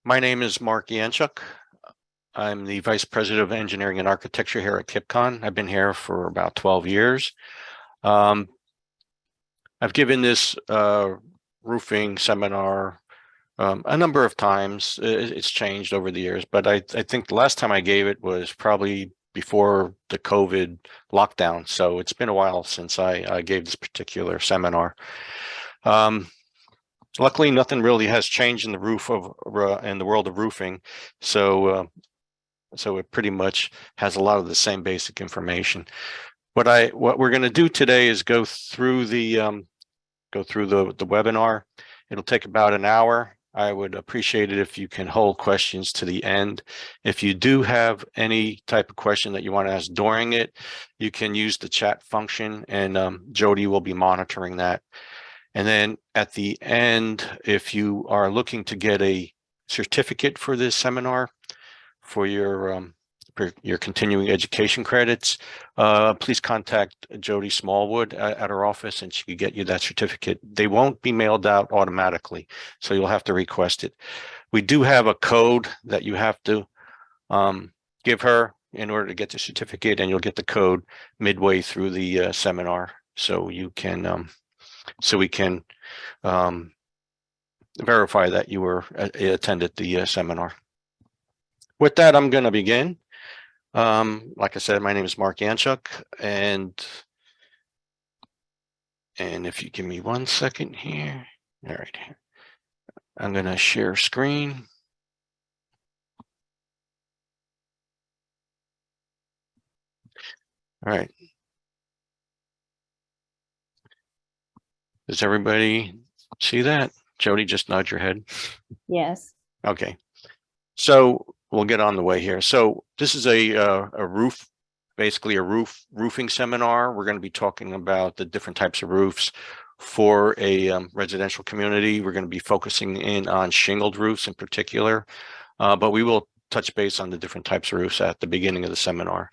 My name is Mark Yanchuk. I'm the Vice President of Engineering and Architecture here at Kipcon. I've been here for about 12 years. I've given this roofing seminar a number of times. It's changed over the years, but I think the last time I gave it was probably before the COVID lockdown. So it's been a while since I gave this particular seminar. Luckily, nothing really has changed in the in the world of roofing, so it pretty much has a lot of the same basic information. What we're going to do today is go through the webinar. It'll take about an hour. I would appreciate it if you can hold questions to the end. If you do have any type of question that you want to ask during it, you can use the chat function, and Jody will be monitoring that. And then at the end, if you are looking to get a certificate for this seminar for your continuing education credits, please contact Jody Smallwood at our office, and she can get you that certificate. They won't be mailed out automatically, so you'll have to request it. We do have a code that you have to give her in order to get the certificate, and you'll get the code midway through the seminar, so you can so we can verify that you attended the seminar. With that, I'm going to begin. Like I said, my name is Mark Yanchuk, and if you give me 1 second here. All right, I'm going to share screen. All right. Does everybody see that? Jody, just nod your head. Yes. Okay. So we'll get on the way here. So this is a roof, basically a roofing seminar. We're going to be talking about the different types of roofs for a residential community. We're going to be focusing in on shingled roofs in particular, but we will touch base on the different types of roofs at the beginning of the seminar.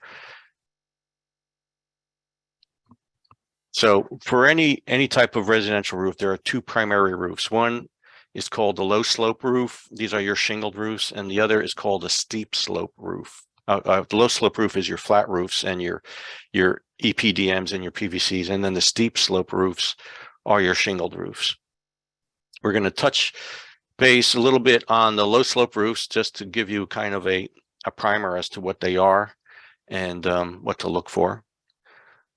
So for any type of residential roof, there are two primary roofs. One is called the low slope roof. These are your shingled roofs, and the other is called a steep slope roof. The low slope roof is your flat roofs and your EPDMs and your PVCs, and then the steep slope roofs are your shingled roofs. We're going to touch base a little bit on the low slope roofs just to give you kind of a primer as to what they are and what to look for.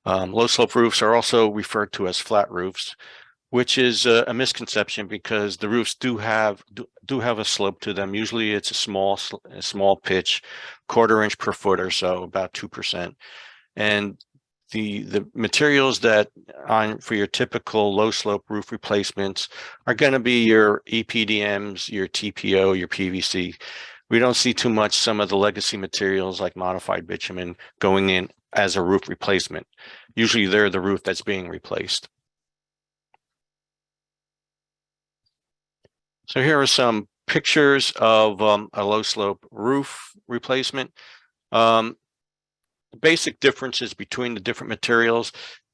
Low slope roofs are also referred to as flat roofs, which is a misconception because the roofs do have a slope to them. Usually it's a small pitch, 1/4 inch per foot or so, about 2%. And the materials that for your typical low slope roof replacements are going to be your EPDMs, your TPO, your PVC. We don't see too much some of the legacy materials like modified bitumen going in as a roof replacement. Usually they're the roof that's being replaced. So here are some pictures of a low slope roof replacement. Basic differences between the different materials.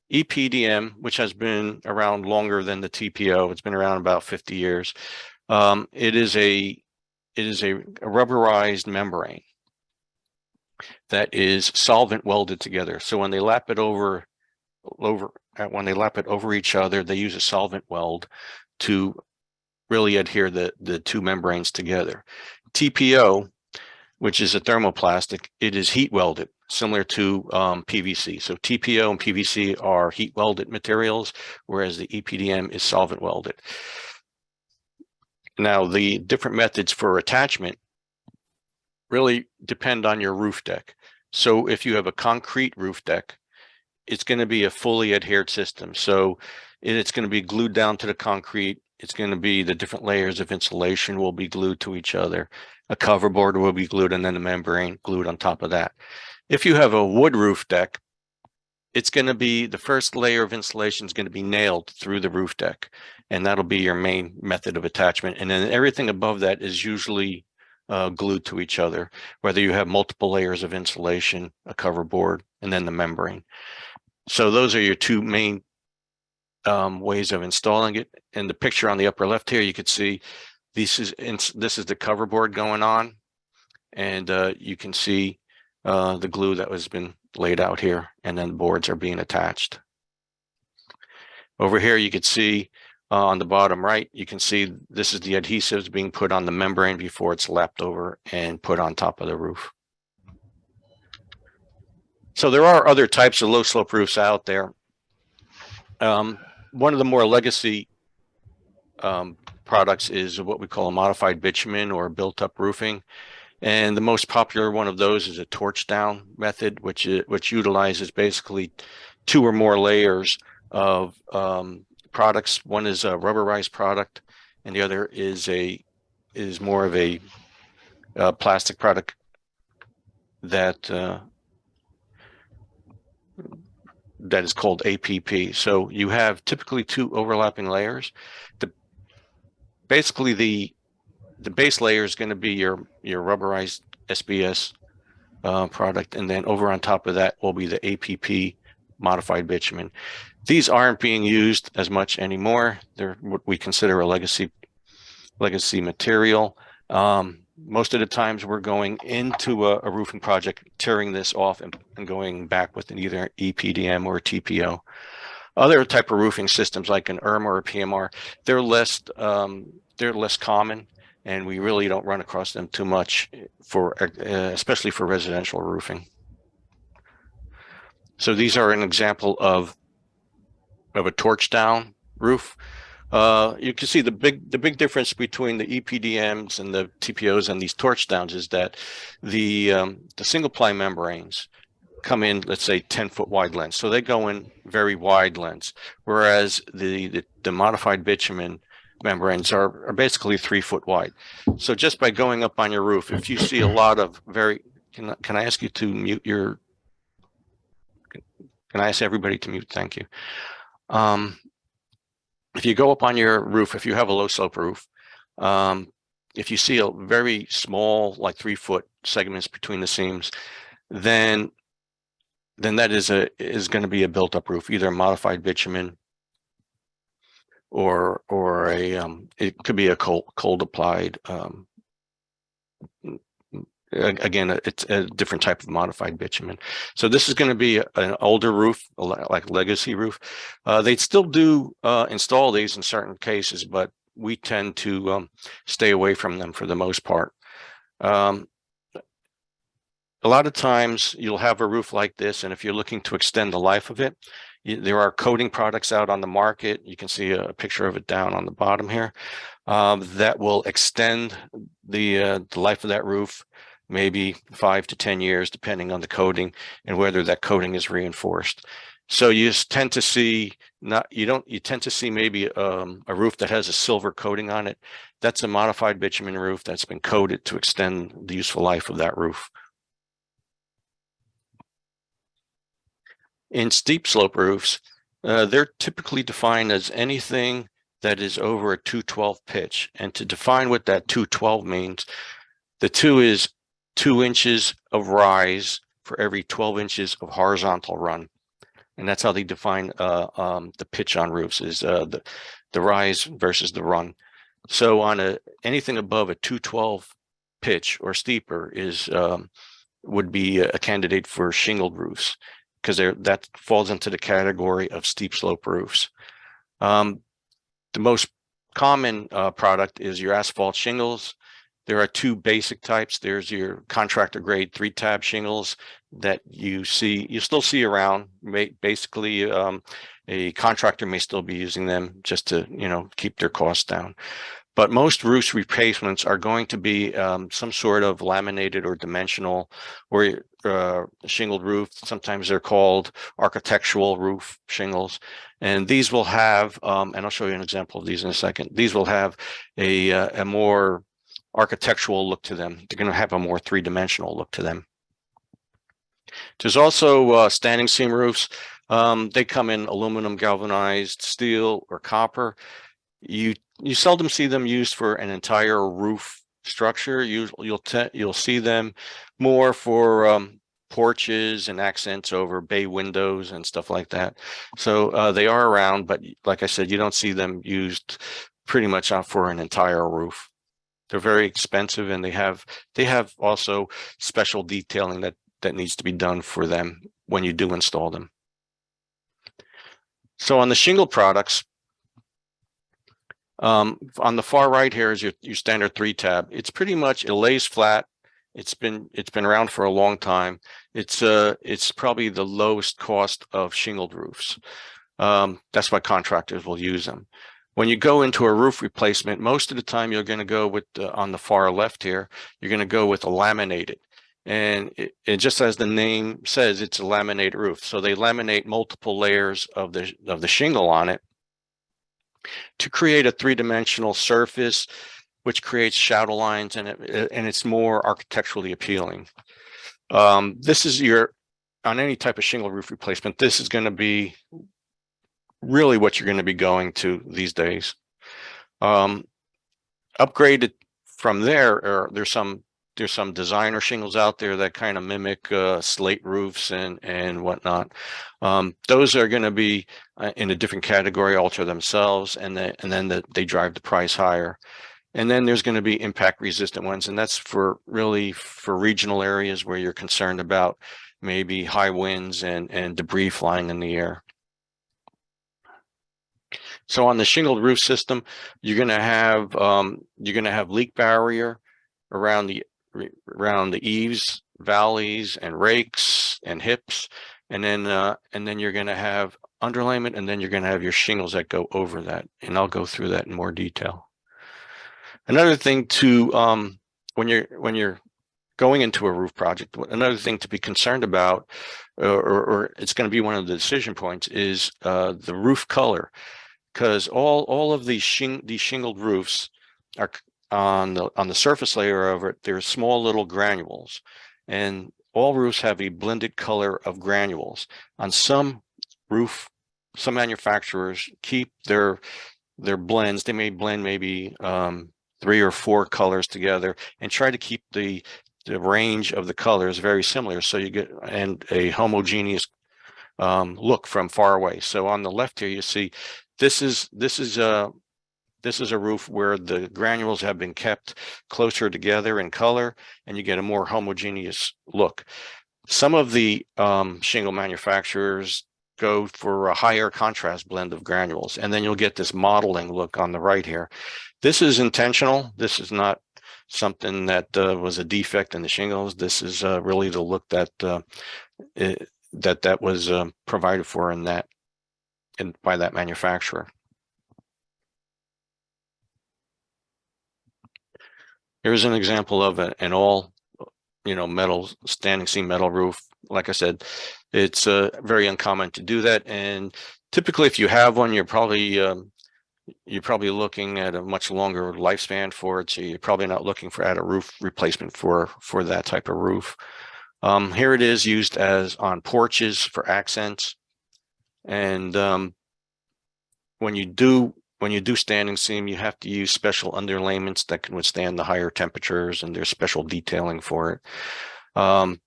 EPDM, which has been around longer than the TPO, it's been around about 50 years. It is a rubberized membrane that is solvent welded together. So when they lap it over each other, they use a solvent weld to really adhere the two membranes together. TPO, which is a thermoplastic, it is heat welded, similar to PVC. So TPO and PVC are heat welded materials, whereas the EPDM is solvent welded. Now, the different methods for attachment really depend on your roof deck. So if you have a concrete roof deck, it's going to be a fully adhered system. So it's going to be glued down to the concrete. It's going to be the different layers of insulation will be glued to each other. A cover board will be glued, and then the membrane glued on top of that. If you have a wood roof deck, it's going to be the first layer of insulation is going to be nailed through the roof deck, and that'll be your main method of attachment. And then everything above that is usually glued to each other, whether you have multiple layers of insulation, a cover board, and then the membrane. So those are your two main ways of installing it. In the picture on the upper left here, you could see this is the cover board going on, and you can see the glue that has been laid out here, and then the boards are being attached. Over here, you can see on the bottom right, you can see this is the adhesives being put on the membrane before it's lapped over and put on top of the roof. So there are other types of low slope roofs out there. One of the more legacy products is what we call a modified bitumen or built up roofing. And the most popular one of those is a torch down method, which utilizes basically 2 or more layers of products. One is a rubberized product, and the other is more of a plastic product that is called APP. So you have typically 2 overlapping layers. Basically the base layer is going to be your rubberized SBS product, and then over on top of that will be the APP modified bitumen. These aren't being used as much anymore. They're what we consider a legacy material. Most of the times we're going into a roofing project, tearing this off and going back with either EPDM or TPO. Other type of roofing systems like an IRMA or PMR, they're less common, and we really don't run across them too much especially for residential roofing. So these are an example of a torch down roof. You can see the big difference between the EPDMs and the TPOs and these torch downs is that the single ply membranes come in, let's say 10-foot wide lengths. So they go in very wide lengths, whereas the modified bitumen membranes are basically 3-foot wide. So just by going up on your roof, if you see a lot of can I ask you to mute can I ask everybody to mute? Thank you. If you go up on your roof, if you have a low slope roof, if you see a very small, like 3-foot segments between the seams, then that is going to be a built up roof, either a modified bitumen or it could be a cold applied. Again, it's a different type of modified bitumen. So this is going to be an older roof, like legacy roof. They still do install these in certain cases, but we tend to stay away from them for the most part. A lot of times you'll have a roof like this, and if you're looking to extend the life of it, there are coating products out on the market. You can see a picture of it down on the bottom here that will extend the life of that roof, maybe 5 to 10 years, depending on the coating and whether that coating is reinforced. So you tend to see you tend to see maybe a roof that has a silver coating on it. That's a modified bitumen roof that's been coated to extend the useful life of that roof. In steep slope roofs, they're typically defined as anything that is over a 212 pitch. And to define what that 212 means, the 2 is 2 inches of rise for every 12 inches of horizontal run. And that's how they define the pitch on roofs, is the rise versus the run. So on anything above a 212 pitch or steeper would be a candidate for shingled roofs, because that falls into the category of steep slope roofs. The most common product is your asphalt shingles. There are 2 basic types. There's your contractor grade 3-tab shingles that you still see around. Basically, a contractor may still be using them just to keep their costs down. But most roof replacements are going to be some sort of laminated or dimensional or shingled roof. Sometimes they're called architectural roof shingles. And these will have, and I'll show you an example of these in a second, these will have a more architectural look to them. They're going to have a more 3-dimensional look to them. There's also standing seam roofs. They come in aluminum, galvanized, steel, or copper. You seldom see them used for an entire roof structure. You'll see them more for porches and accents over bay windows and stuff like that. So they are around, but like I said, you don't see them used pretty much out for an entire roof. They're very expensive, and they have also special detailing that needs to be done for them when you do install them. So on the shingle products, on the far right here is your standard 3-tab. It's pretty much, it lays flat. It's been around for a long time. It's probably the lowest cost of shingled roofs. That's why contractors will use them. When you go into a roof replacement, most of the time you're going to go with on the far left here, you're going to go with a laminated. And it just as the name says, it's a laminated roof. So they laminate multiple layers of the shingle on it to create a 3-dimensional surface, which creates shadow lines, and it's more architecturally appealing. This is on any type of shingle roof replacement, this is going to be really what you're going to be going to these days. Upgraded from there, or there's some designer shingles out there that kind of mimic slate roofs and whatnot. Those are going to be in a different category, alter themselves, and then they drive the price higher. And then there's going to be impact resistant ones, and that's really for regional areas where you're concerned about maybe high winds and debris flying in the air. So on the shingled roof system, you're going to have leak barrier around the eaves, valleys, and rakes and hips, and then you're going to have underlayment, and then you're going to have your shingles that go over that, and I'll go through that in more detail. Another thing to when you're going into a roof project, another thing to be concerned about, or it's going to be one of the decision points, is the roof color, because all of these shingled roofs are on the surface layer of it. There's small little granules, and all roofs have a blended color of granules. On some manufacturers keep their blends. They may blend maybe 3 or 4 colors together and try to keep the range of the colors very similar, so you get a homogeneous look from far away. So on the left here, you see this is a roof where the granules have been kept closer together in color, and you get a more homogeneous look. Some of the shingle manufacturers go for a higher contrast blend of granules, and then you'll get this modeling look on the right here. This is intentional. This is not something that was a defect in the shingles. This is really the look that was provided for by that manufacturer. Here's an example of an all metal standing seam metal roof. Like I said, it's very uncommon to do that, and typically if you have one, you're probably looking at a much longer lifespan for it, so you're probably not looking at a roof replacement for that type of roof. Here it is used on porches for accents, and when you do standing seam, you have to use special underlayments that can withstand the higher temperatures, and there's special detailing for it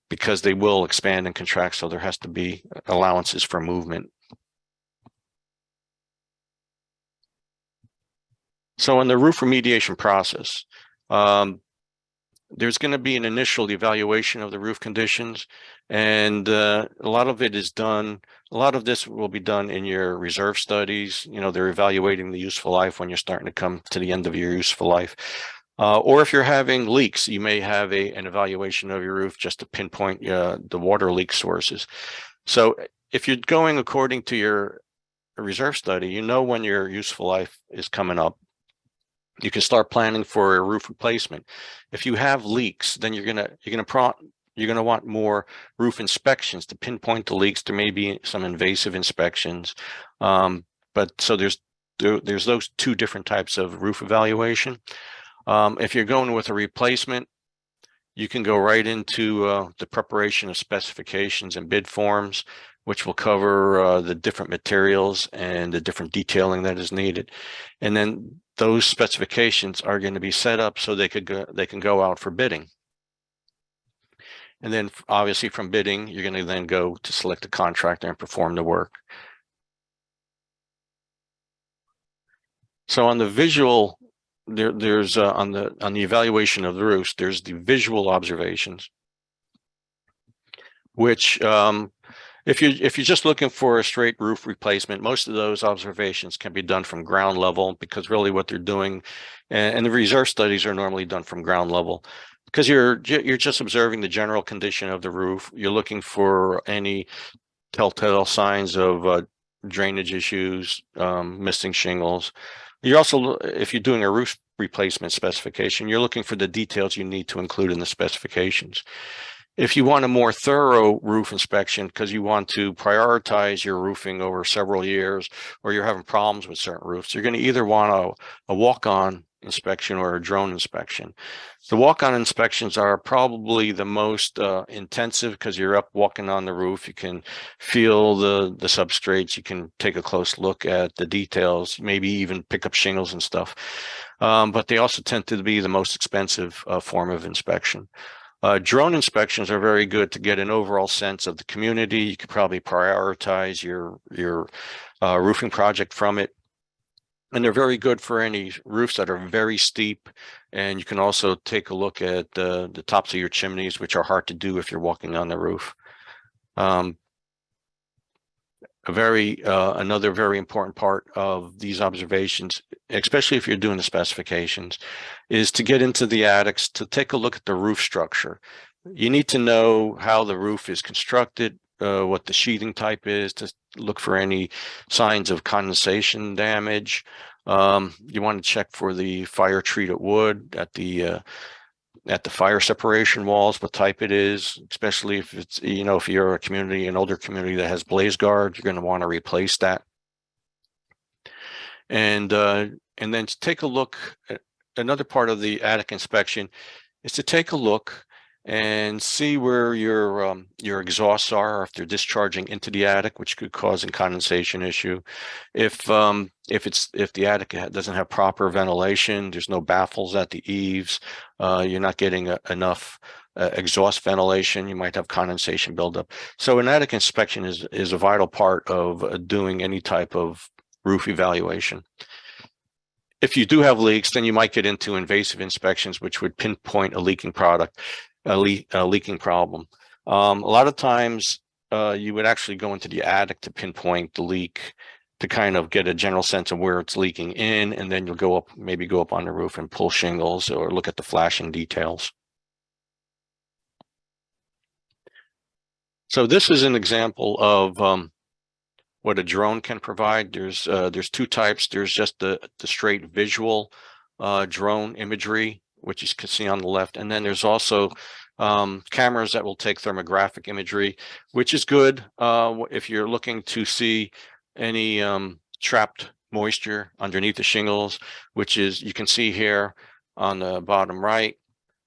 because they will expand and contract, so there has to be allowances for movement. So in the roof remediation process, there's going to be an initial evaluation of the roof conditions, and a lot of this will be done in your reserve studies. They're evaluating the useful life when you're starting to come to the end of your useful life. Or if you're having leaks, you may have an evaluation of your roof just to pinpoint the water leak sources. So if you're going according to your reserve study, when your useful life is coming up, you can start planning for a roof replacement. If you have leaks, then you're gonna want more roof inspections to pinpoint the leaks. There may be some invasive inspections, but so there's those 2 different types of roof evaluation. If you're going with a replacement, you can go right into the preparation of specifications and bid forms, which will cover the different materials and the different detailing that is needed. And then those specifications are going to be set up so they can go out for bidding. And then obviously from bidding, you're going to then go to select a contractor and perform the work. So on the visual there's on the evaluation of the roofs, there's the visual observations, which if you're just looking for a straight roof replacement, most of those observations can be done from ground level, because really what they're doing, and the reserve studies are normally done from ground level, because you're just observing the general condition of the roof. You're looking for any telltale signs of drainage issues, missing shingles. You're also, if you're doing a roof replacement specification, you're looking for the details you need to include in the specifications. If you want a more thorough roof inspection, because you want to prioritize your roofing over several years, or you're having problems with certain roofs, you're going to either want a walk-on inspection or a drone inspection. The walk-on inspections are probably the most intensive, because you're up walking on the roof. You can feel the substrates. You can take a close look at the details, maybe even pick up shingles and stuff. But they also tend to be the most expensive form of inspection. Drone inspections are very good to get an overall sense of the community. You could probably prioritize your roofing project from it. And they're very good for any roofs that are very steep. And you can also take a look at the tops of your chimneys, which are hard to do if you're walking on the roof. Another very important part of these observations, especially if you're doing the specifications, is to get into the attics to take a look at the roof structure. You need to know how the roof is constructed, what the sheathing type is, to look for any signs of condensation damage. You want to check for the fire treated wood at the fire separation walls, what type it is, especially if it's, if you're an older community that has blaze guards, you're going to want to replace that. And then to take a look at another part of the attic inspection is to take a look and see where your exhausts are, or if they're discharging into the attic, which could cause a condensation issue. If the attic doesn't have proper ventilation, there's no baffles at the eaves, you're not getting enough exhaust ventilation, you might have condensation buildup. So an attic inspection is a vital part of doing any type of roof evaluation. If you do have leaks, then you might get into invasive inspections, which would pinpoint a leaking product, a leaking problem. A lot of times you would actually go into the attic to pinpoint the leak, to kind of get a general sense of where it's leaking in, and then you'll maybe go up on the roof and pull shingles or look at the flashing details. So this is an example of what a drone can provide. There's two types. There's just the straight visual drone imagery, which you can see on the left, and then there's also cameras that will take thermographic imagery, which is good if you're looking to see any trapped moisture underneath the shingles, which is, you can see here on the bottom right,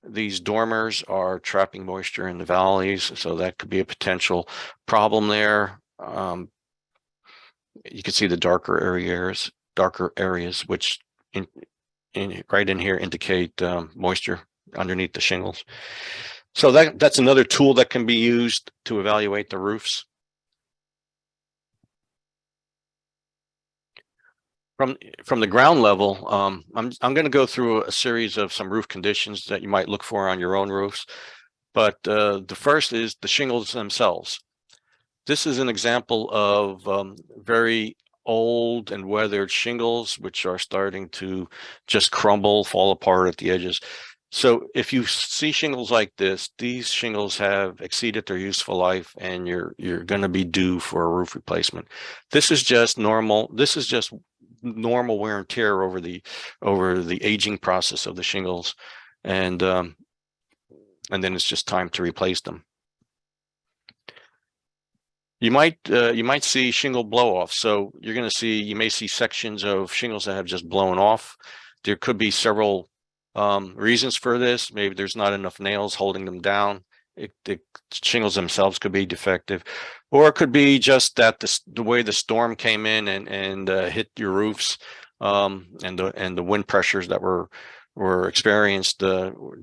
these dormers are trapping moisture in the valleys, so that could be a potential problem there. You can see the darker areas, which right in here indicate moisture underneath the shingles. So that's another tool that can be used to evaluate the roofs. From the ground level, I'm going to go through a series of some roof conditions that you might look for on your own roofs. But the first is the shingles themselves. This is an example of very old and weathered shingles, which are starting to just crumble, fall apart at the edges. So if you see shingles like this, these shingles have exceeded their useful life, and you're going to be due for a roof replacement. This is just normal. This is just normal wear and tear over the aging process of the shingles, and then it's just time to replace them. You might see shingle blow off. So you may see sections of shingles that have just blown off. There could be several reasons for this. Maybe there's not enough nails holding them down. The shingles themselves could be defective, or it could be just that the way the storm came in and hit your roofs, and the wind pressures that were experienced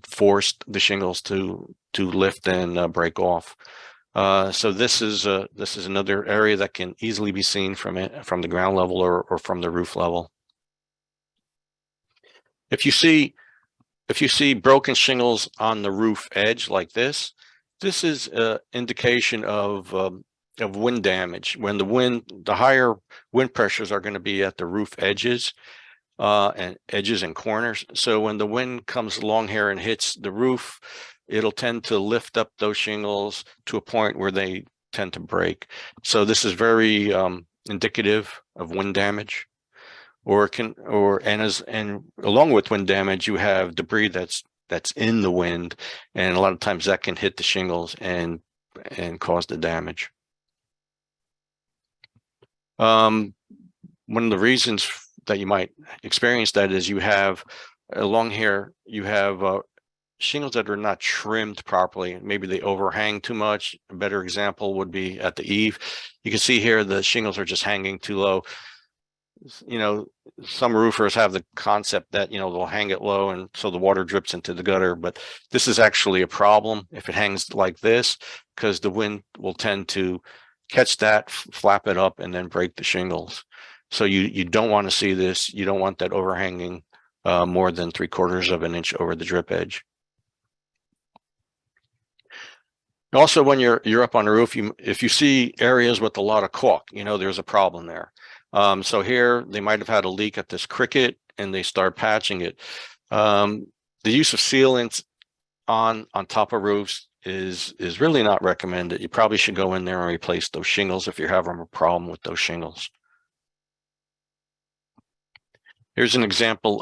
forced the shingles to lift and break off. So this is another area that can easily be seen from the ground level or from the roof level. If you see broken shingles on the roof edge like this is an indication of wind damage. When the higher wind pressures are going to be at the roof edges and corners. So when the wind comes along here and hits the roof, it'll tend to lift up those shingles to a point where they tend to break. So this is very indicative of wind damage. And along with wind damage, you have debris that's in the wind, and a lot of times that can hit the shingles and cause the damage. One of the reasons that you might experience that is you have along here, you have shingles that are not trimmed properly. Maybe they overhang too much. A better example would be at the eave. You can see here the shingles are just hanging too low. You know, some roofers have the concept that, you know, they'll hang it low and so the water drips into the gutter, but this is actually a problem if it hangs like this, because the wind will tend to catch that, flap it up, and then break the shingles. So you don't want to see this. You don't want that overhanging more than 3/4 of an inch over the drip edge. Also, when you're up on the roof, if you see areas with a lot of caulk, you know there's a problem there. So here they might have had a leak at this cricket and they start patching it. The use of sealants on top of roofs is really not recommended. You probably should go in there and replace those shingles if you're having a problem with those shingles. Here's an example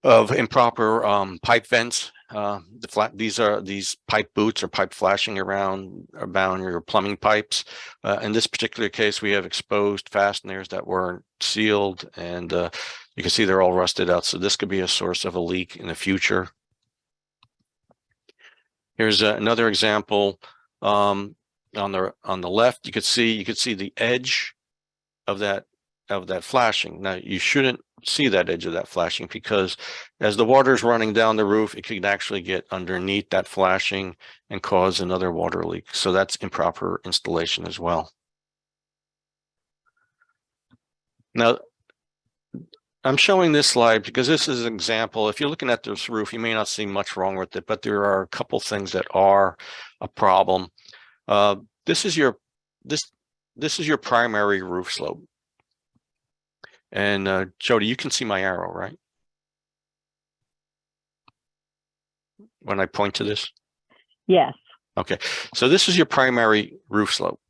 of improper pipe vents. These pipe boots or pipe flashing around your plumbing pipes. In this particular case, we have exposed fasteners that weren't sealed, and you can see they're all rusted out. So this could be a source of a leak in the future. Here's another example. On the left, you could see the edge of that flashing. Now you shouldn't see that edge of that flashing, because as the water is running down the roof, it can actually get underneath that flashing and cause another water leak. So that's improper installation as well. Now, I'm showing this slide because this is an example. If you're looking at this roof, you may not see much wrong with it, but there are a couple things that are a problem. This is your primary roof slope. And Jody, you can see my arrow, right? When I point to this? Yes. Okay, so this is your primary roof slope.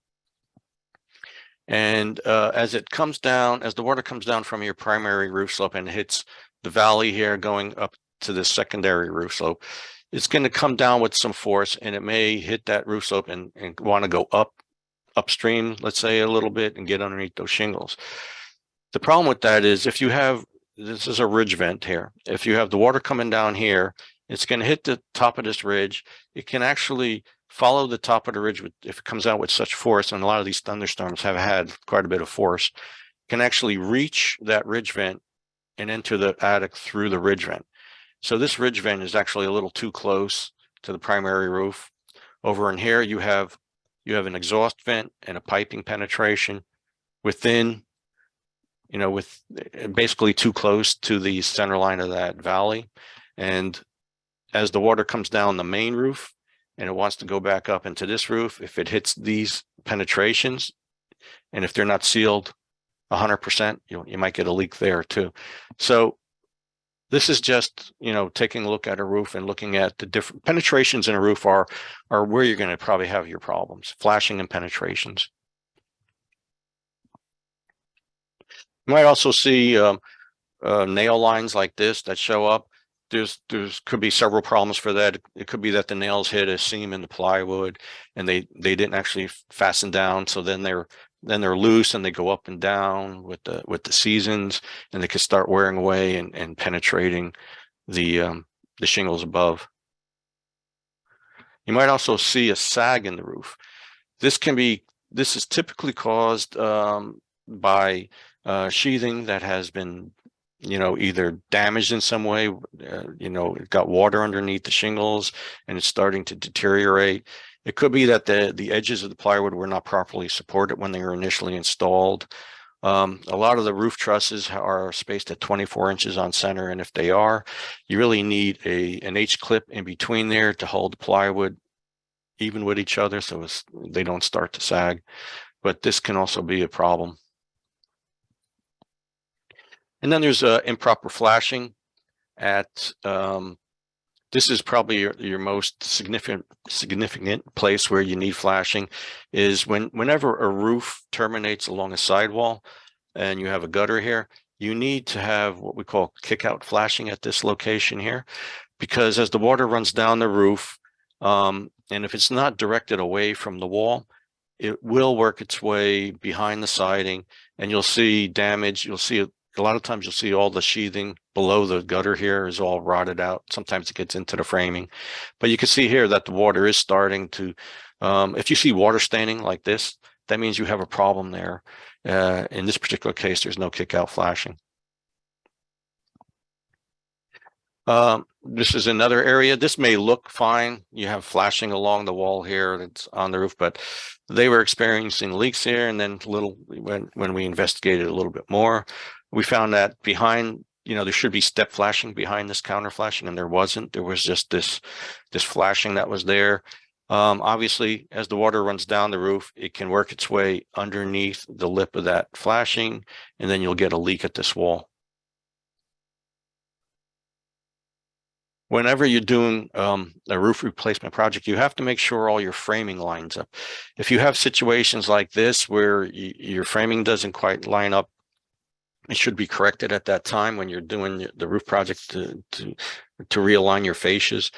And as the water comes down from your primary roof slope and hits the valley here going up to the secondary roof slope, it's going to come down with some force, and it may hit that roof slope and want to go upstream, let's say, a little bit and get underneath those shingles. The problem with that is this is a ridge vent here. If you have the water coming down here, it's going to hit the top of this ridge. It can actually follow the top of the ridge if it comes out with such force, and a lot of these thunderstorms have had quite a bit of force, can actually reach that ridge vent and enter the attic through the ridge vent. So this ridge vent is actually a little too close to the primary roof. Over in here, you have an exhaust vent and a piping penetration within, with basically too close to the center line of that valley. And as the water comes down the main roof and it wants to go back up into this roof, if it hits these penetrations, and if they're not sealed 100%, you might get a leak there too. So this is just, taking a look at a roof and looking at the different penetrations in a roof are where you're going to probably have your problems, flashing and penetrations. You might also see nail lines like this that show up. There's could be several problems for that. It could be that the nails hit a seam in the plywood and they didn't actually fasten down, so then they're loose and they go up and down with the seasons, and they could start wearing away and penetrating the shingles above. You might also see a sag in the roof. This is typically caused by sheathing that has been, either damaged in some way, it got water underneath the shingles and it's starting to deteriorate. It could be that the edges of the plywood were not properly supported when they were initially installed. A lot of the roof trusses are spaced at 24 inches on center, and if they are, you really need an H-clip in between there to hold the plywood even with each other so they don't start to sag. But this can also be a problem. And then there's improper flashing at this is probably your most significant place where you need flashing is whenever a roof terminates along a sidewall and you have a gutter here, you need to have what we call kick out flashing at this location here, because as the water runs down the roof, and if it's not directed away from the wall, it will work its way behind the siding and you'll see damage. You'll see a lot of times you'll see all the sheathing below the gutter here is all rotted out. Sometimes it gets into the framing, but you can see here that the water is starting to, if you see water staining like this, that means you have a problem there. In this particular case, there's no kick out flashing. This is another area. This may look fine. You have flashing along the wall here that's on the roof, but they were experiencing leaks here. And then when we investigated a little bit more, we found that behind, there should be step flashing behind this counter flashing, and there wasn't. There was just this flashing that was there. Obviously, as the water runs down the roof, it can work its way underneath the lip of that flashing, and then you'll get a leak at this wall. Whenever you're doing a roof replacement project, you have to make sure all your framing lines up. If you have situations like this where your framing doesn't quite line up, it should be corrected at that time when you're doing the roof project to realign your fascias,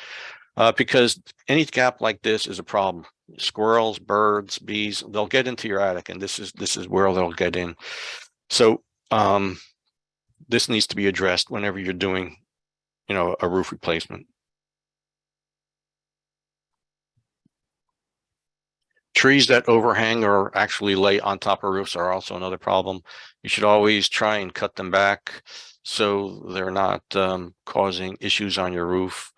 because any gap like this is a problem. Squirrels, birds, bees, they'll get into your attic, and this is where they'll get in. So this needs to be addressed whenever you're doing a roof replacement. Trees that overhang or actually lay on top of roofs are also another problem. You should always try and cut them back so they're not causing issues on your roof.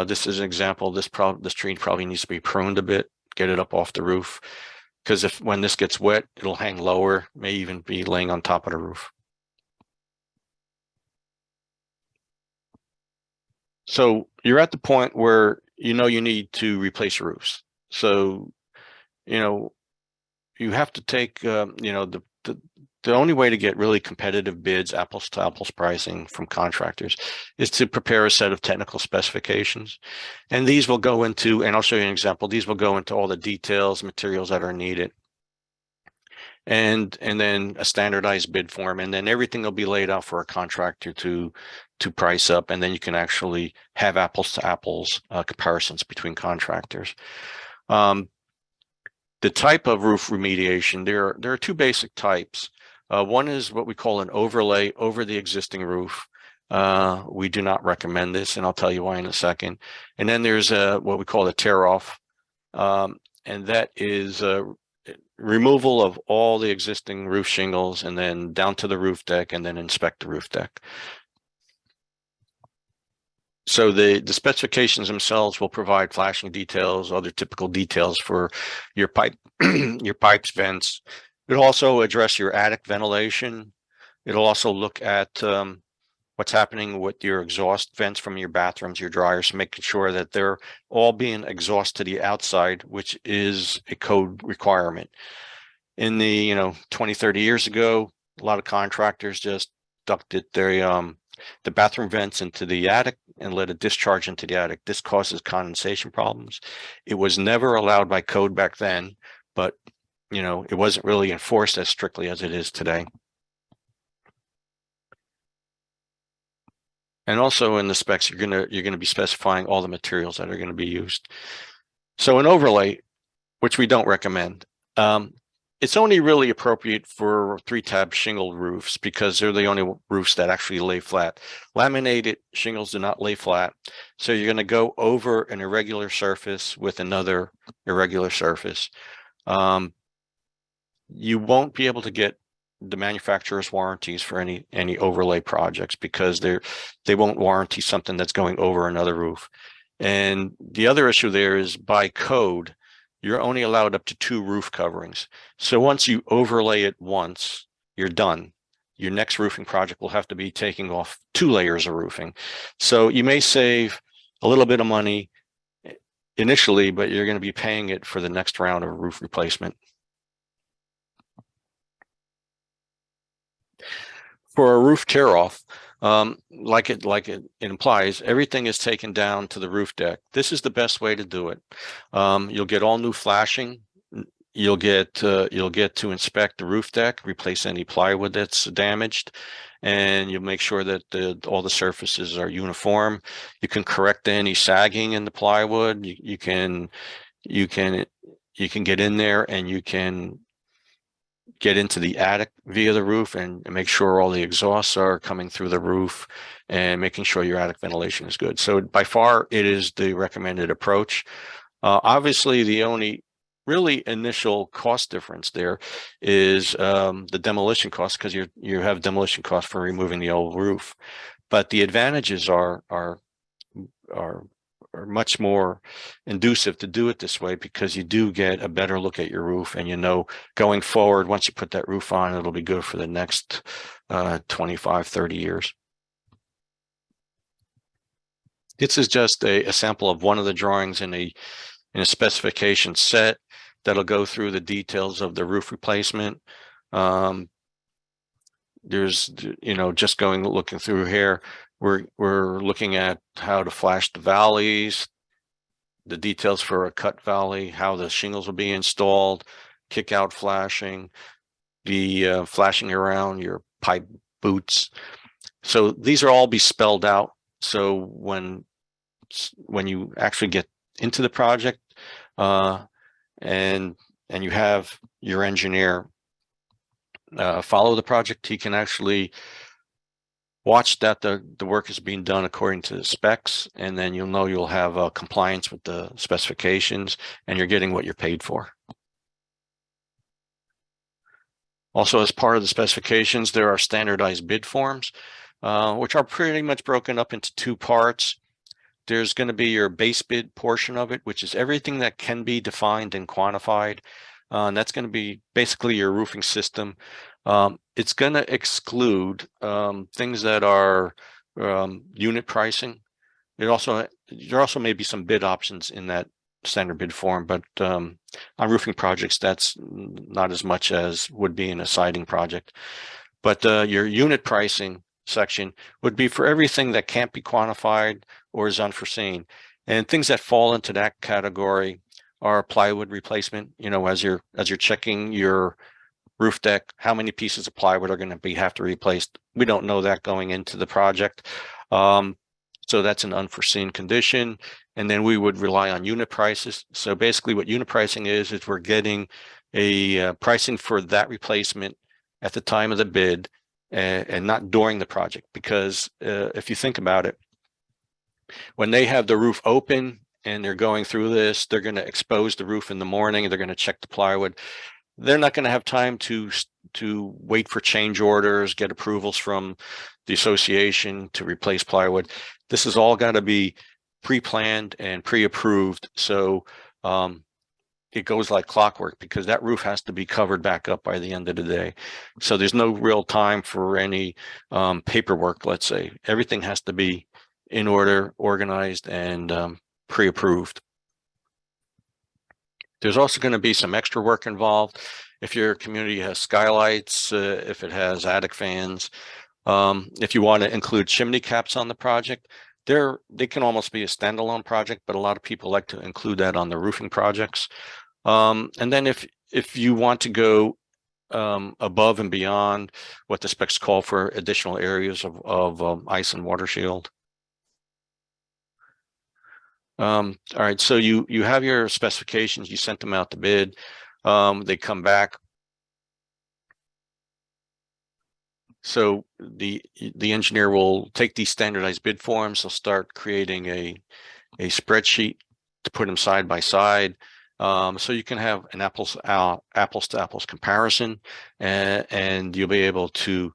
This is an example. This tree probably needs to be pruned a bit, get it up off the roof, because when this gets wet, it'll hang lower, may even be laying on top of the roof. So you're at the point where you need to replace roofs. So you have to take the only way to get really competitive bids, apples to apples pricing from contractors, is to prepare a set of technical specifications, and these will go into, and I'll show you an example. These will go into all the details, materials that are needed, and then a standardized bid form, and then everything will be laid out for a contractor to price up, and then you can actually have apples to apples comparisons between contractors. The type of roof remediation, there are two basic types. One is what we call an overlay over the existing roof. We do not recommend this, and I'll tell you why in a second. And then there's what we call a tear off, and that is removal of all the existing roof shingles and then down to the roof deck and then inspect the roof deck. So the specifications themselves will provide flashing details, other typical details for your pipe, your pipes, vents. It'll also address your attic ventilation. It'll also look at what's happening with your exhaust vents from your bathrooms, your dryers, making sure that they're all being exhaust to the outside, which is a code requirement. In the 20, 30 years ago, a lot of contractors just ducted the bathroom vents into the attic and let it discharge into the attic. This causes condensation problems. It was never allowed by code back then, but it wasn't really enforced as strictly as it is today. And also in the specs, you're gonna be specifying all the materials that are going to be used. So an overlay, which we don't recommend, it's only really appropriate for 3-tab shingle roofs because they're the only roofs that actually lay flat. Laminated shingles do not lay flat. So you're going to go over an irregular surface with another irregular surface. You won't be able to get the manufacturer's warranties for any overlay projects because they won't warranty something that's going over another roof. And the other issue there is by code, you're only allowed up to 2 roof coverings. So once you overlay it once, you're done. Your next roofing project will have to be taking off 2 layers of roofing. So you may save a little bit of money initially, but you're going to be paying it for the next round of roof replacement. For a roof tear off, like it implies, everything is taken down to the roof deck. This is the best way to do it. You'll get all new flashing. You'll get to inspect the roof deck, replace any plywood that's damaged, and you'll make sure that all the surfaces are uniform. You can correct any sagging in the plywood. You can get in there and you can get into the attic via the roof and make sure all the exhausts are coming through the roof and making sure your attic ventilation is good. So by far, it is the recommended approach. Obviously, the only really initial cost difference there is the demolition cost, because you have demolition costs for removing the old roof. But the advantages are much more inducive to do it this way, because you do get a better look at your roof, and you know going forward, once you put that roof on, it'll be good for the next 25, 30 years. This is just a sample of one of the drawings in a specification set that'll go through the details of the roof replacement. There's, just looking through here, we're looking at how to flash the valleys, the details for a cut valley, how the shingles will be installed, kick out flashing, the flashing around your pipe boots. So these are all be spelled out. So when you actually get into the project, and you have your engineer follow the project, he can actually watch that the work is being done according to the specs, and then you'll know you'll have compliance with the specifications, and you're getting what you're paid for. Also, as part of the specifications, there are standardized bid forms, which are pretty much broken up into 2 parts. There's going to be your base bid portion of it, which is everything that can be defined and quantified. And that's going to be basically your roofing system. It's going to exclude things that are unit pricing. There also may be some bid options in that standard bid form, but on roofing projects, that's not as much as would be in a siding project. But your unit pricing section would be for everything that can't be quantified or is unforeseen. And things that fall into that category are plywood replacement. As you're checking your roof deck, how many pieces of plywood are going to have to be replaced? We don't know that going into the project. So that's an unforeseen condition. And then we would rely on unit prices. So basically what unit pricing is we're getting a pricing for that replacement at the time of the bid, and not during the project. Because if you think about it, when they have the roof open and they're going through this, they're going to expose the roof in the morning, and they're going to check the plywood. They're not going to have time to wait for change orders, get approvals from the association to replace plywood. This has all got to be pre-planned and pre-approved. So it goes like clockwork, because that roof has to be covered back up by the end of the day. So there's no real time for any paperwork, let's say. Everything has to be in order, organized, and pre-approved. There's also going to be some extra work involved. If your community has skylights, if it has attic fans, if you want to include chimney caps on the project, they can almost be a standalone project, but a lot of people like to include that on the roofing projects. And then if you want to go above and beyond what the specs call for additional areas of ice and water shield. All right, so you have your specifications, you sent them out to bid, they come back. So the engineer will take these standardized bid forms, they'll start creating a spreadsheet to put them side by side. So you can have an apples to apples comparison, and you'll be able to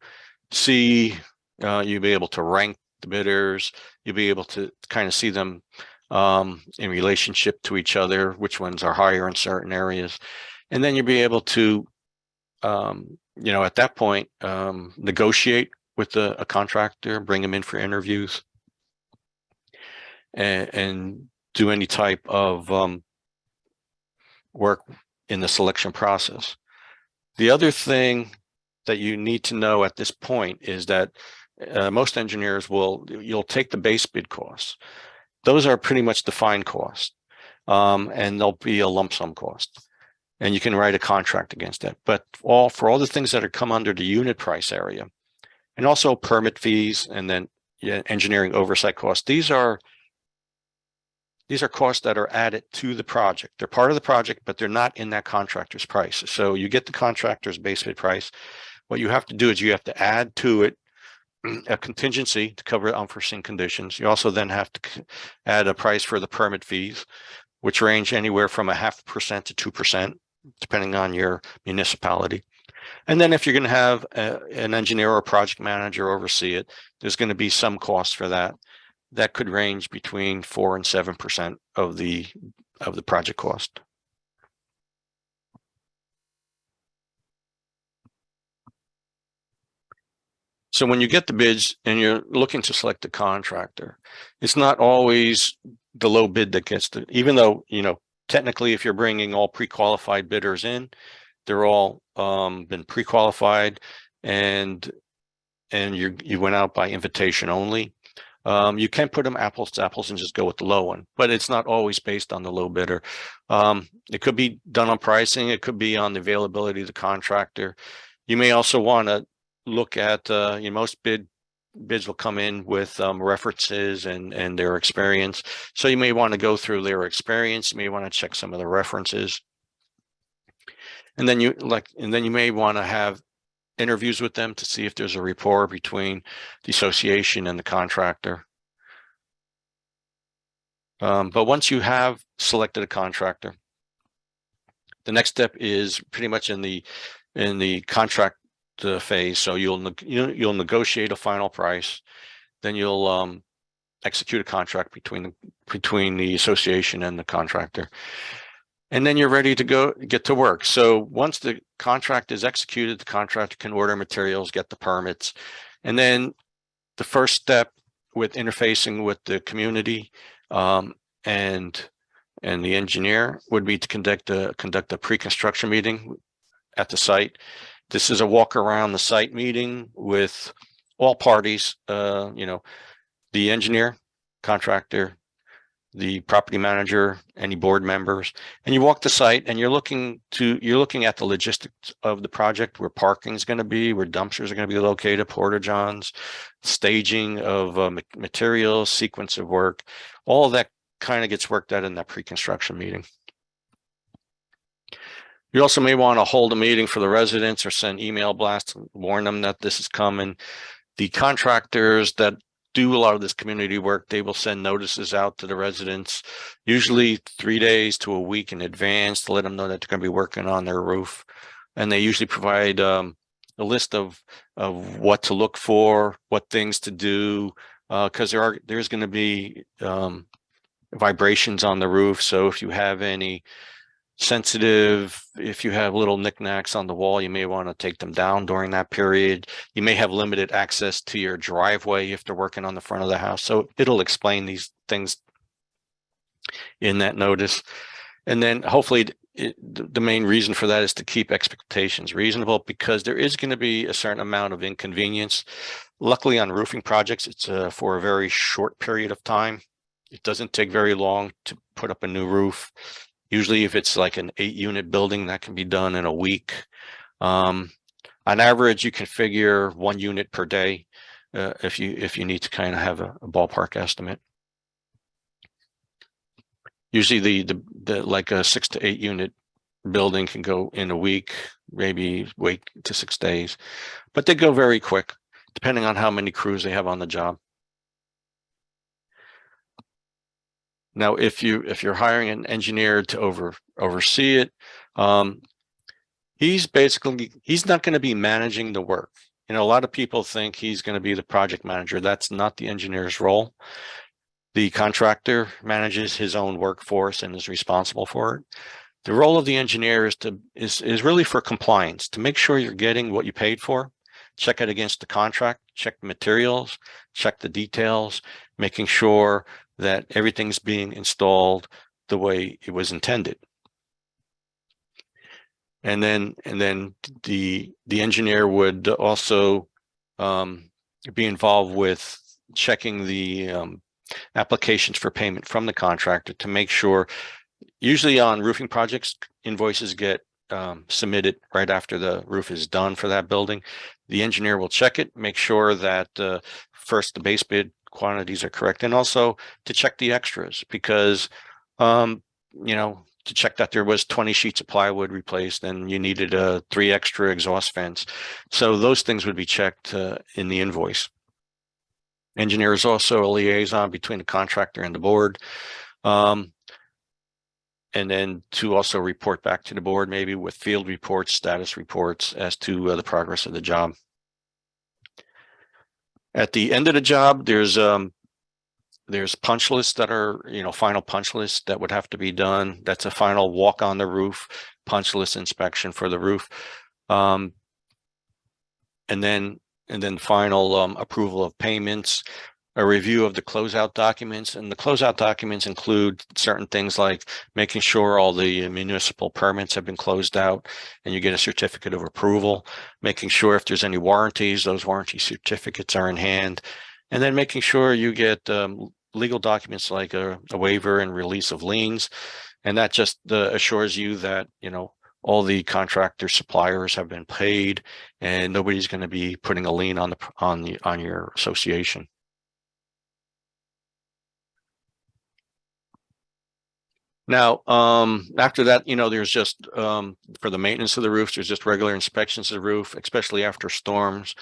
see, you'll be able to rank the bidders, you'll be able to kind of see them in relationship to each other, which ones are higher in certain areas. And then you'll be able to at that point, negotiate with a contractor, bring them in for interviews, and do any type of work in the selection process. The other thing that you need to know at this point is that most engineers you'll take the base bid costs. Those are pretty much defined costs, and there'll be a lump sum cost, and you can write a contract against that. But for all the things that are come under the unit price area, and also permit fees, and then engineering oversight costs, these are costs that are added to the project. They're part of the project, but they're not in that contractor's price. So you get the contractor's base bid price. What you have to do is you have to add to it a contingency to cover unforeseen conditions. You also then have to add a price for the permit fees, which range anywhere from 0.5% to 2%, depending on your municipality. And then if you're going to have an engineer or a project manager oversee it, there's going to be some cost for that. That could range between 4 and 7% of the project cost. So when you get the bids and you're looking to select a contractor, it's not always the low bid that gets the, even though, technically if you're bringing all pre-qualified bidders in, they're all been pre-qualified, and you went out by invitation only. You can put them apples to apples and just go with the low one, but it's not always based on the low bidder. It could be done on pricing. It could be on the availability of the contractor. You may also want to look at, most bids will come in with references and their experience. So you may want to go through their experience. You may want to check some of the references. And then you may want to have interviews with them to see if there's a rapport between the association and the contractor. But once you have selected a contractor, the next step is pretty much in the contract phase. So you'll negotiate a final price, then you'll execute a contract between the association and the contractor. And then you're ready to get to work. So once the contract is executed, the contractor can order materials, get the permits. And then the first step with interfacing with the community and the engineer would be to conduct a pre-construction meeting at the site. This is a walk around the site meeting with all parties, the engineer, contractor, the property manager, any board members, and you walk the site and you're looking at the logistics of the project, where parking is going to be, where dumpsters are going to be located, porta-johns, staging of materials, sequence of work. All of that kind of gets worked out in that pre-construction meeting. You also may want to hold a meeting for the residents or send email blasts to warn them that this is coming. The contractors that do a lot of this community work, they will send notices out to the residents, usually 3 days to a week in advance, to let them know that they're going to be working on their roof. And they usually provide a list of what to look for, what things to do, because there's going to be vibrations on the roof. So if you have any if you have little knickknacks on the wall, you may want to take them down during that period. You may have limited access to your driveway if they're working on the front of the house. So it'll explain these things in that notice. And then hopefully the main reason for that is to keep expectations reasonable, because there is going to be a certain amount of inconvenience. Luckily on roofing projects, it's for a very short period of time. It doesn't take very long to put up a new roof. Usually if it's like an 8-unit building, that can be done in a week. On average, you can figure 1 unit per day if you need to kind of have a ballpark estimate. Usually the like a 6 to 8 unit building can go in a week, maybe wait to 6 days, but they go very quick depending on how many crews they have on the job. Now, if you're hiring an engineer to oversee it, he's not going to be managing the work. A lot of people think he's going to be the project manager. That's not the engineer's role. The contractor manages his own workforce and is responsible for it. The role of the engineer is really for compliance, to make sure you're getting what you paid for, check it against the contract, check the materials, check the details, making sure that everything's being installed the way it was intended. And then the engineer would also be involved with checking the applications for payment from the contractor to make sure. Usually on roofing projects, invoices get submitted right after the roof is done for that building. The engineer will check it, make sure that first the base bid quantities are correct, and also to check the extras, because to check that there was 20 sheets of plywood replaced and you needed 3 extra exhaust vents. So those things would be checked in the invoice. Engineer is also a liaison between the contractor and the board. And then to also report back to the board, maybe with field reports, status reports as to the progress of the job. At the end of the job, there's punch lists that are, final punch lists that would have to be done. That's a final walk on the roof, punch list inspection for the roof. And then final approval of payments, a review of the closeout documents. And the closeout documents include certain things like making sure all the municipal permits have been closed out and you get a certificate of approval, making sure if there's any warranties, those warranty certificates are in hand, and then making sure you get legal documents like a waiver and release of liens. And that just assures you that, all the contractor suppliers have been paid and nobody's going to be putting a lien on your association. Now, after that, there's just for the maintenance of the roofs, there's just regular inspections of the roof, especially after storms,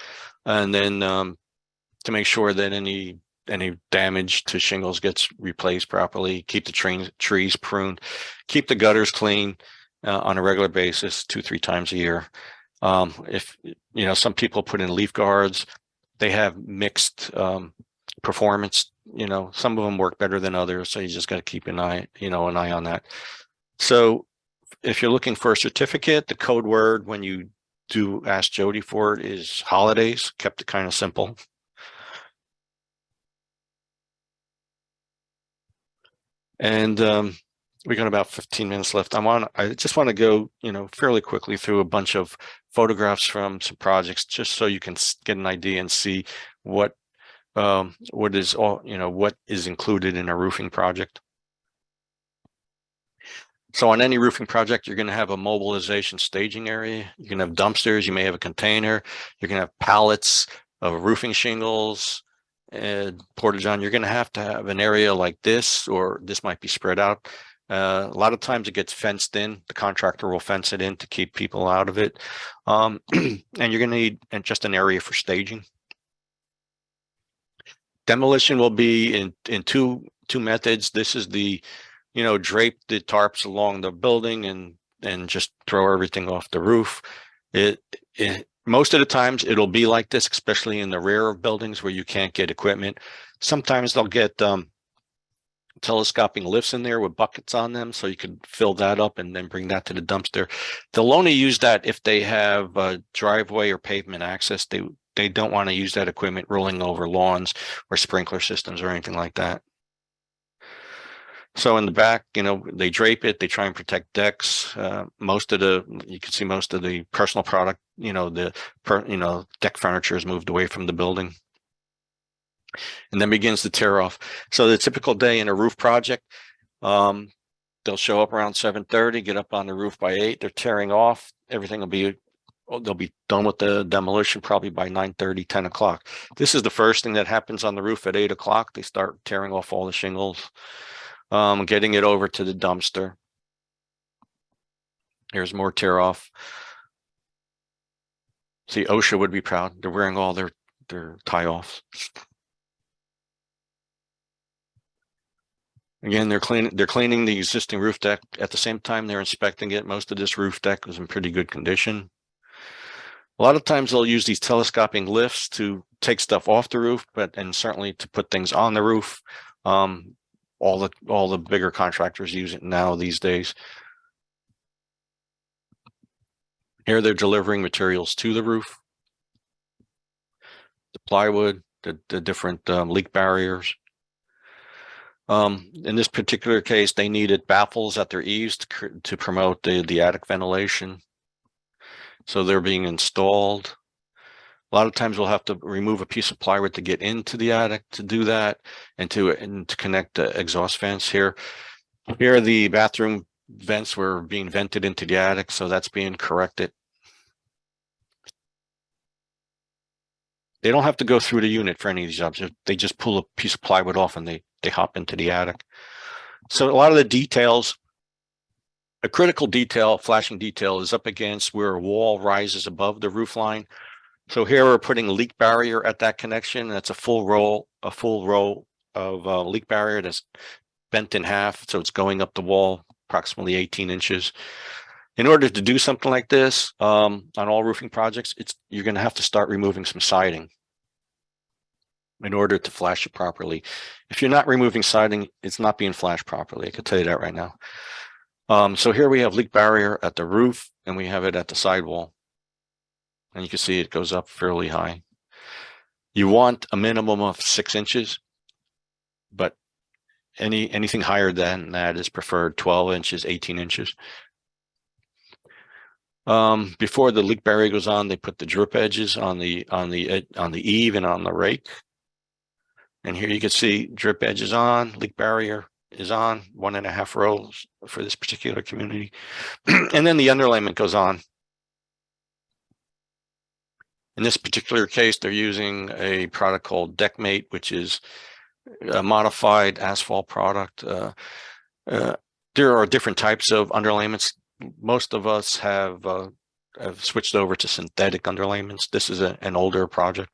and then to make sure that any damage to shingles gets replaced properly, keep the trees pruned, keep the gutters clean on a regular basis, 2-3 times a year. If some people put in leaf guards, they have mixed performance. Some of them work better than others, so you just got to keep an eye on that. So if you're looking for a certificate, the code word when you do ask Jody for it is holidays. Kept it kind of simple. And we got about 15 minutes left. I just want to go, fairly quickly through a bunch of photographs from some projects, just so you can get an idea and see what is included in a roofing project. So on any roofing project, you're going to have a mobilization staging area. You can have dumpsters. You may have a container. You're going to have pallets of roofing shingles and portage on. You're going to have an area like this, or this might be spread out. A lot of times it gets fenced in. The contractor will fence it in to keep people out of it. And you're going to need just an area for staging. Demolition will be in two methods. This is the, drape the tarps along the building and just throw everything off the roof. Most of the times it'll be like this, especially in the rear of buildings where you can't get equipment. Sometimes they'll get telescoping lifts in there with buckets on them, so you could fill that up and then bring that to the dumpster. They'll only use that if they have a driveway or pavement access. They don't want to use that equipment rolling over lawns or sprinkler systems or anything like that. So in the back, they drape it. They try and protect decks. You can see most of the personal product, deck furniture is moved away from the building, and then begins to tear off. So the typical day in a roof project, they'll show up around 7:30, get up on the roof by 8. They're tearing off. Everything they'll be done with the demolition probably by 9:30, 10 o'clock. This is the first thing that happens on the roof at 8 o'clock. They start tearing off all the shingles, getting it over to the dumpster. Here's more tear off. See, OSHA would be proud. They're wearing all their tie-offs. Again, they're cleaning the existing roof deck. At the same time, they're inspecting it. Most of this roof deck was in pretty good condition. A lot of times they'll use these telescoping lifts to take stuff off the roof, and certainly to put things on the roof. All the bigger contractors use it now these days. Here they're delivering materials to the roof, the plywood, the different leak barriers. In this particular case, they needed baffles at their eaves to promote the attic ventilation. So they're being installed. A lot of times we'll have to remove a piece of plywood to get into the attic to do that, and to connect the exhaust vents here. Here the bathroom vents were being vented into the attic, so that's being corrected. They don't have to go through the unit for any of these jobs. They just pull a piece of plywood off and they hop into the attic. So a lot of the details, a critical detail, flashing detail, is up against where a wall rises above the roof line. So here we're putting a leak barrier at that connection. That's a full row of leak barrier that's bent in half. So it's going up the wall approximately 18 inches. In order to do something like this on all roofing projects, you're going to have to start removing some siding in order to flash it properly. If you're not removing siding, it's not being flashed properly. I can tell you that right now. So here we have leak barrier at the roof, and we have it at the sidewall. And you can see it goes up fairly high. You want a minimum of 6 inches, but anything higher than that is preferred. 12 inches, 18 inches. Before the leak barrier goes on, they put the drip edges on the eave and on the rake. And here you can see drip edge is on, leak barrier is on, 1.5 rows for this particular community. And then the underlayment goes on. In this particular case, they're using a product called Deckmate, which is a modified asphalt product. There are different types of underlayments. Most of us have switched over to synthetic underlayments. This is an older project.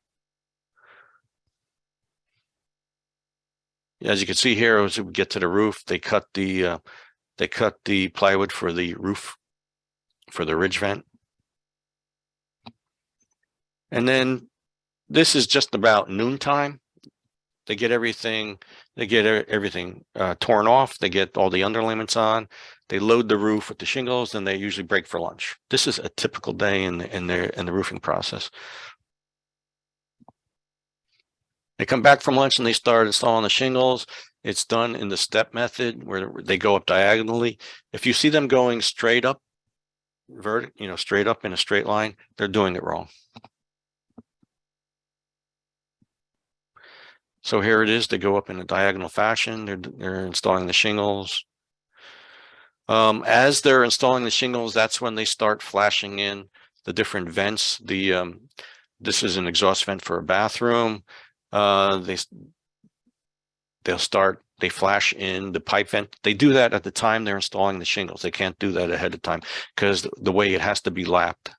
As you can see here, as we get to the roof, they cut the plywood for the roof, for the ridge vent. And then this is just about noontime. They get everything torn off. They get all the underlayments on. They load the roof with the shingles, and they usually break for lunch. This is a typical day in the roofing process. They come back from lunch and they start installing the shingles. It's done in the step method where they go up diagonally. If you see them going straight up, straight up in a straight line, they're doing it wrong. So here it is. They go up in a diagonal fashion. They're installing the shingles. As they're installing the shingles, that's when they start flashing in the different vents. This is an exhaust vent for a bathroom. They flash in the pipe vent. They do that at the time they're installing the shingles. They can't do that ahead of time because the way it has to be lapped.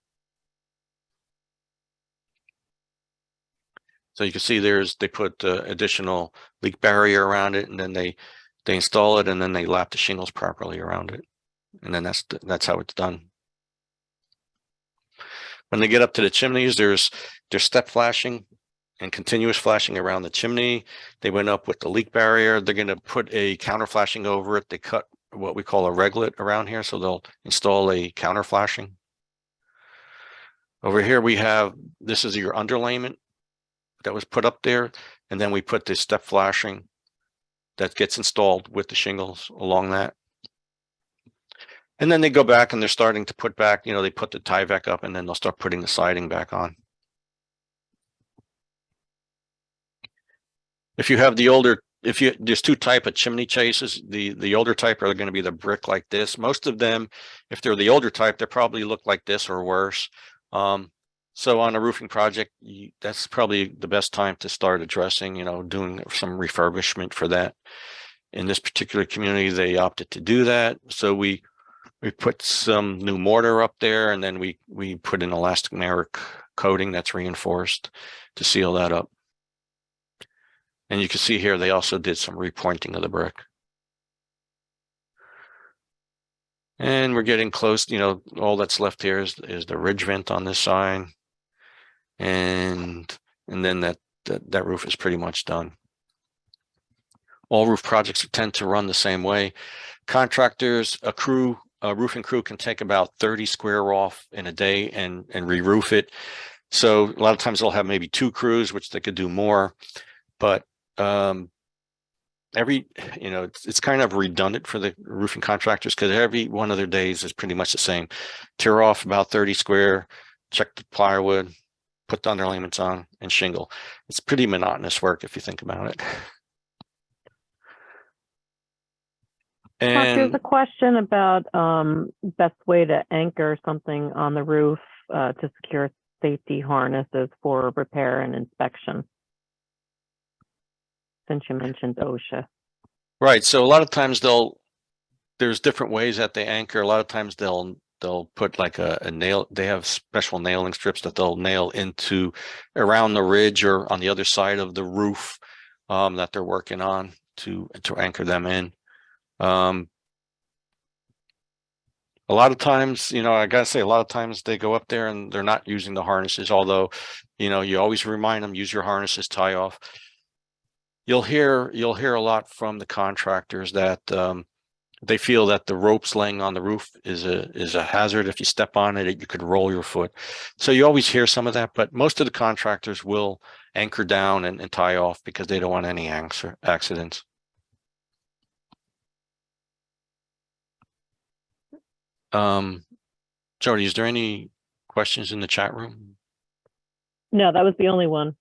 So you can see they put additional leak barrier around it, and then they install it, and then they lap the shingles properly around it. And then that's how it's done. When they get up to the chimneys, there's step flashing and continuous flashing around the chimney. They went up with the leak barrier. They're going to put a counter flashing over it. They cut what we call a reglet around here, so they'll install a counter flashing. Over here we have, this is your underlayment that was put up there, and then we put this step flashing that gets installed with the shingles along that. And then they go back and they're starting to put back, they put the tie back up, and then they'll start putting the siding back on. If you have there's two type of chimney chases. The older type are going to be the brick like this. Most of them, if they're the older type, they probably look like this or worse. So on a roofing project, that's probably the best time to start addressing, doing some refurbishment for that. In this particular community, they opted to do that. So we put some new mortar up there, and then we put an elastomeric coating that's reinforced to seal that up. And you can see here, they also did some repointing of the brick. And we're getting close, all that's left here is the ridge vent on this side. And then that roof is pretty much done. All roof projects tend to run the same way. Contractors accrue a roofing crew can take about 30 square off in a day and re-roof it. So a lot of times they'll have maybe 2 crews, which they could do more, but it's kind of redundant for the roofing contractors because every one of their days is pretty much the same. Tear off about 30 square, check the plywood, put the underlayments on, and shingle. It's pretty monotonous work if you think about it. Mark, there's And a question about best way to anchor something on the roof to secure safety harnesses for repair and inspection, since you mentioned OSHA. right, so a lot of times there's different ways that they anchor. A lot of times they'll put like a nail. They have special nailing strips that they'll nail into around the ridge or on the other side of the roof that they're working on to anchor them in. A lot of times, I gotta say, a lot of times they go up there and they're not using the harnesses, although, you always remind them, use your harnesses, tie off. You'll hear a lot from the contractors that they feel that the ropes laying on the roof is a hazard. If you step on it, you could roll your foot. So you always hear some of that, but most of the contractors will anchor down and tie off because they don't want any accidents. Jody, is there any questions in the chat room? No, that was the only one.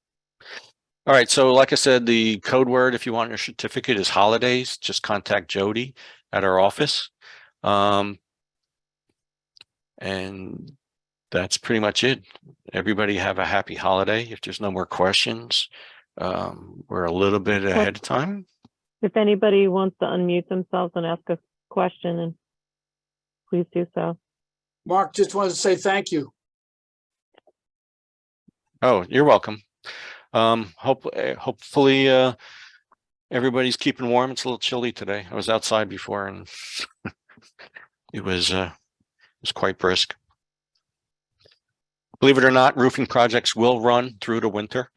All right, so like I said, the code word, if you want your certificate, is holidays. Just contact Jody at our office. And that's pretty much it. Everybody have a happy holiday. If there's no more questions, we're a little bit ahead of time. If anybody wants to unmute themselves and ask a question, and please do so. Mark, just wanted to say thank you. Oh, you're welcome. Hopefully everybody's keeping warm. It's a little chilly today. I was outside before and it was quite brisk. Believe it or not, roofing projects will run through the winter.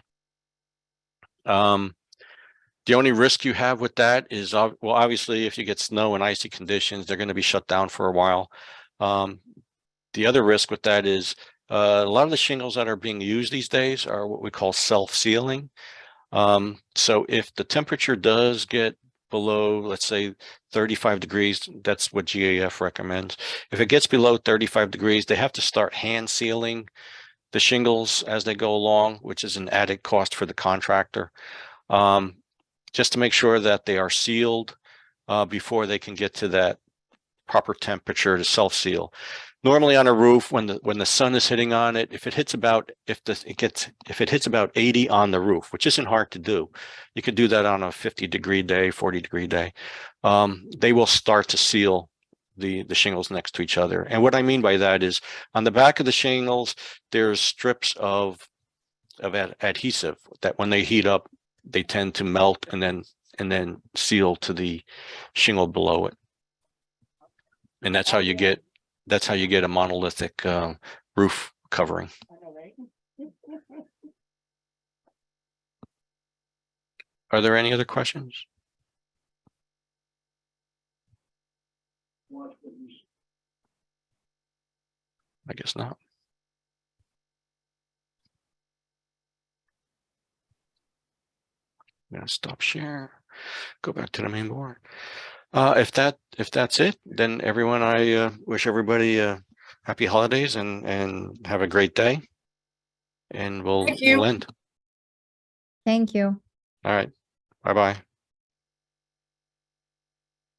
The only risk you have with that is, well, obviously, if you get snow and icy conditions, they're going to be shut down for a while. The other risk with that is a lot of the shingles that are being used these days are what we call self-sealing. So if the temperature does get below, let's say 35 degrees, that's what GAF recommends. If it gets below 35 degrees, they have to start hand sealing the shingles as they go along, which is an added cost for the contractor. Just to make sure that they are sealed before they can get to that proper temperature to self-seal. Normally on a roof, when the sun is hitting on it, if it hits about 80 on the roof, which isn't hard to do, you could do that on a 50-degree day, 40-degree day. They will start to seal the shingles next to each other. And what I mean by that is on the back of the shingles, there's strips of adhesive that when they heat up, they tend to melt and then seal to the shingle below it. And that's how you get a monolithic roof covering. Are there any other questions? I guess not. I'm gonna stop share, go back to the main board. If that's it, then everyone, I wish everybody happy holidays and have a great day. And we'll end. Thank you. All right. Bye-bye.